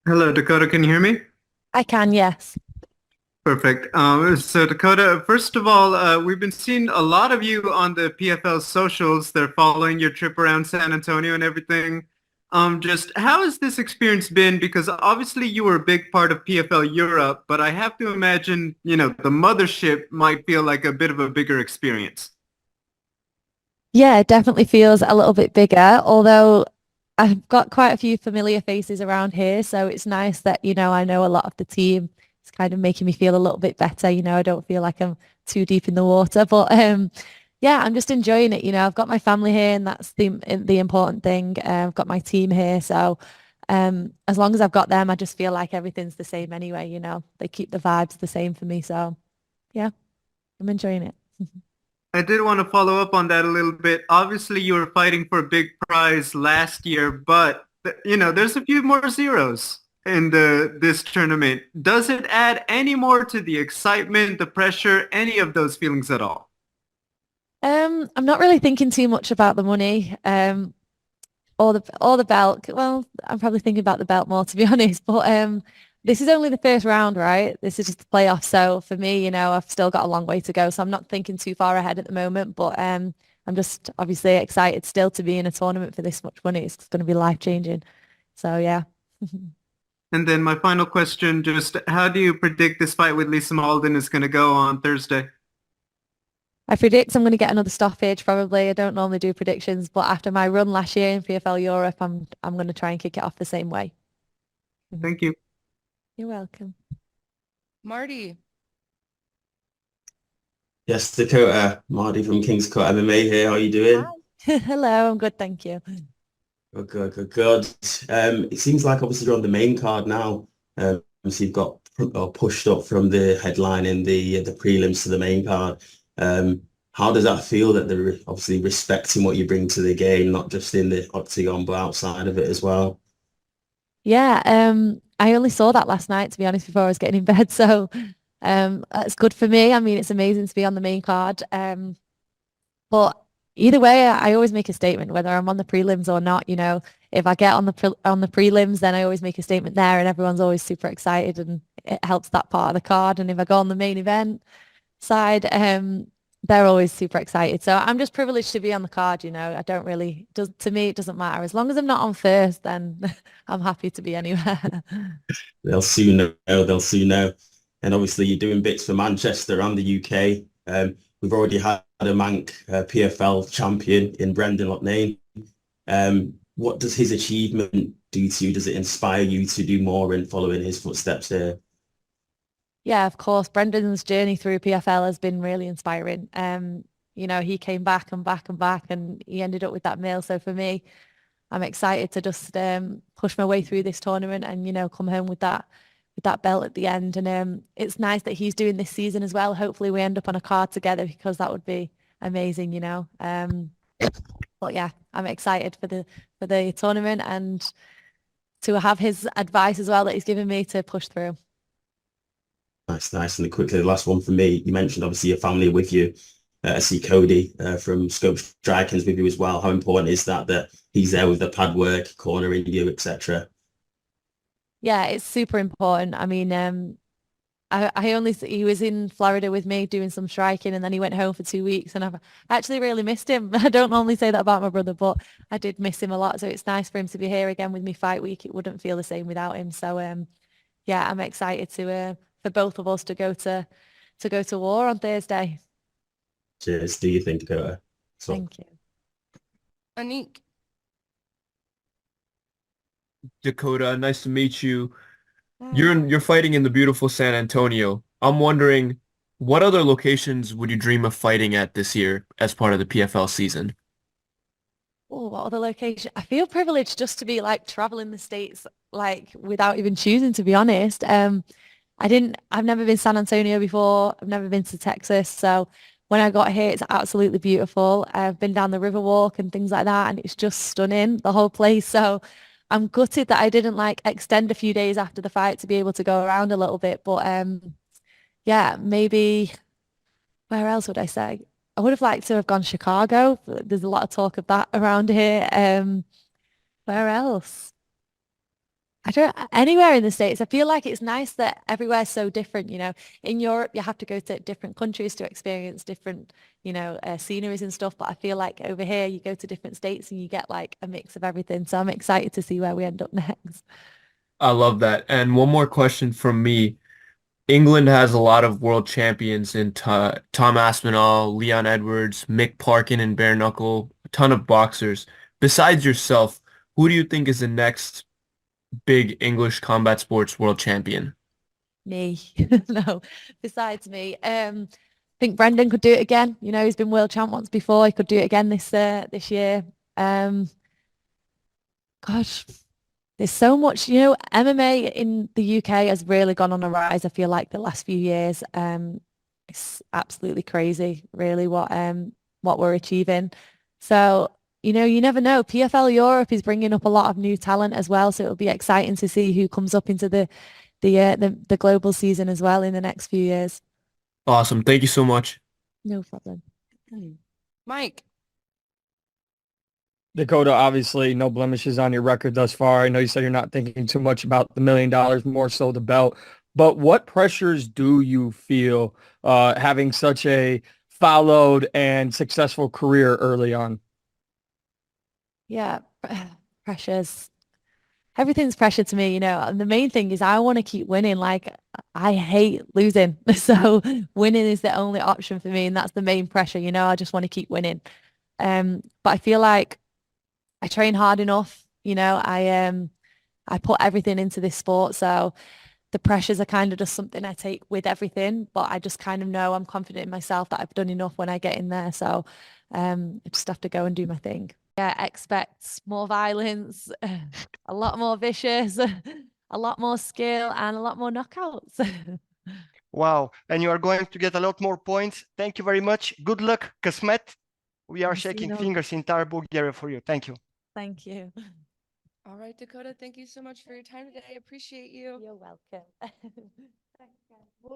Hello, Dakota. Can you hear me? I can, yes. Perfect. So Dakota, first of all, we've been seeing a lot of you on the PFL socials. They're following your trip around San Antonio and everything. Just how has this experience been? Because obviously you were a big part of PFL Europe, but I have to imagine, the mothership might feel like a bit of a bigger experience. Yeah, it definitely feels a little bit bigger, although I've got quite a few familiar faces around here, so it's nice that, I know a lot of the team. It's kind of making me feel a little bit better, I don't feel like I'm too deep in the water, but yeah, I'm just enjoying it, I've got my family here and that's the important thing. I've got my team here, so as long as I've got them, I just feel like everything's the same anyway, They keep the vibes the same for me, so yeah, I'm enjoying it. I did want to follow up on that a little bit. Obviously, you were fighting for a big prize last year, but there's a few more zeros in the this tournament. Does it add any more to the excitement, the pressure, any of those feelings at all? I'm not really thinking too much about the money, or the belt. Well, I'm probably thinking about the belt more to be honest. But this is only the first round, right? This is just the playoff. So for me, I've still got a long way to go. So I'm not thinking too far ahead at the moment. But I'm just obviously excited still to be in a tournament for this much money. It's going to be life changing. So yeah. And then my final question, just how do you predict this fight with Lisa Malden is going to go on Thursday? I predict I'm going to get another stoppage probably. I don't normally do predictions, but after my run last year in PFL Europe, I'm going to try and kick it off the same way. Mhm. Thank you. You're welcome. Marty, Yes, Dakota, Marty from King's Cut MMA here. How you Hi. doing? Hello, I'm good, thank you. Good, good, good, good. It seems like obviously you're on the main card now. So you've got pushed up from the headline in the prelims to the main card. How does that feel that they're obviously respecting what you bring to the game, not just in the octagon, but outside of it as well? Yeah, I only saw that last night, to be honest, before I was getting in bed. So that's good for me. I mean, it's amazing to be on the main card. But either way, I always make a statement, whether I'm on the prelims or not, If I get on the prelims, then I always make a statement there and everyone's always super excited and it helps that part of the card. And if I go on the main event side, they're always super excited. So I'm just privileged to be on the card, I don't really, to me, it doesn't matter. As long as I'm not on first, then I'm happy to be anywhere. They'll soon know. They'll soon know. And obviously, you're doing bits for Manchester and the UK. We've already had a Manc PFL champion in Brendan Loughnane. What does his achievement do to you? Does it inspire you to do more in following his footsteps here? Yeah, of course. Brendan's journey through PFL has been really inspiring. He came back and back and back and he ended up with that meal. So for me, I'm excited to just push my way through this tournament and, come home with that belt at the end. And it's nice that he's doing this season as well. Hopefully we end up on a card together because that would be amazing. But yeah, I'm excited for the tournament and to have his advice as well that he's given me to push through. Nice, nice. And then quickly, the last one for me. You mentioned obviously your family with you. I see Cody from Scope Striking's with you as well. How important is that he's there with the pad work, cornering you, etc.? Yeah, it's super important. I mean, he was in Florida with me doing some striking and then he went home for 2 weeks and I've actually really missed him. I don't normally say that about my brother, but I did miss him a lot. So it's nice for him to be here again with me fight week. It wouldn't feel the same without him. So yeah, I'm excited for both of us to go to war on Thursday. Cheers. Do you think, Dakota? So Thank you. Anik, Dakota, nice to meet you. You're Hi. in, you're fighting in the beautiful San Antonio. I'm wondering, what other locations would you dream of fighting at this year as part of the PFL season? Oh, what other location? I feel privileged just to be like traveling the States like without even choosing, to be honest. I've never been San Antonio before. I've never been to Texas. So when I got here, it's absolutely beautiful. I've been down the Riverwalk and things like that, and it's just stunning, the whole place. So I'm gutted that I didn't like extend a few days after the fight to be able to go around a little bit. But yeah, maybe where else would I say? I would have liked to have gone Chicago. But there's a lot of talk of that around here. Where else? I don't anywhere in the States. I feel like it's nice that everywhere's so different, you know. In Europe, you have to go to different countries to experience different, you know, sceneries and stuff. But I feel like over here, you go to different states and you get like a mix of everything. So I'm excited to see where we end up next. I love that. And one more question from me. England has a lot of world champions in Tom Aspinall, Leon Edwards, Mick Parkin, and bare knuckle, a ton of boxers. Besides yourself, who do you think is the next big English combat sports world champion? Me, no. Besides me, I think Brendan could do it again. You know, he's been world champ once before. He could do it again this year. Gosh, there's so much, you know, MMA in the UK has really gone on a rise, I feel like the last few years. It's absolutely crazy, really, what we're achieving. So, you know, you never know. PFL Europe is bringing up a lot of new talent as well, so it'll be exciting to see who comes up into the global season as well in the next few years. Awesome. Thank you so much. No problem. Mike. Dakota, obviously no blemishes on your record thus far. I know you said you're not thinking too much about the $1 million, more so the belt. But what pressures do you feel having such a followed and successful career early on? Yeah, pressures. Everything's pressure to me, you know. And the main thing is I want to keep winning. Like I hate losing. So winning is the only option for me. And that's the main pressure, you know. I just want to keep winning. But I feel like I train hard enough, you know. I put everything into this sport. So the pressures are kind of just something I take with everything. But I just kind of know I'm confident in myself that I've done enough when I get in there. So I just have to go and do my thing. Yeah, expect more violence, a lot more vicious, a lot more skill, and a lot more knockouts. Wow. And you are going to get a lot more points. Thank you very much. Good luck, Kasmet. We are shaking fingers in entire Bulgaria for you. Thank you. Thank you. All right, Dakota, thank you so much for your time today. I appreciate you. You're welcome. Thanks, guys.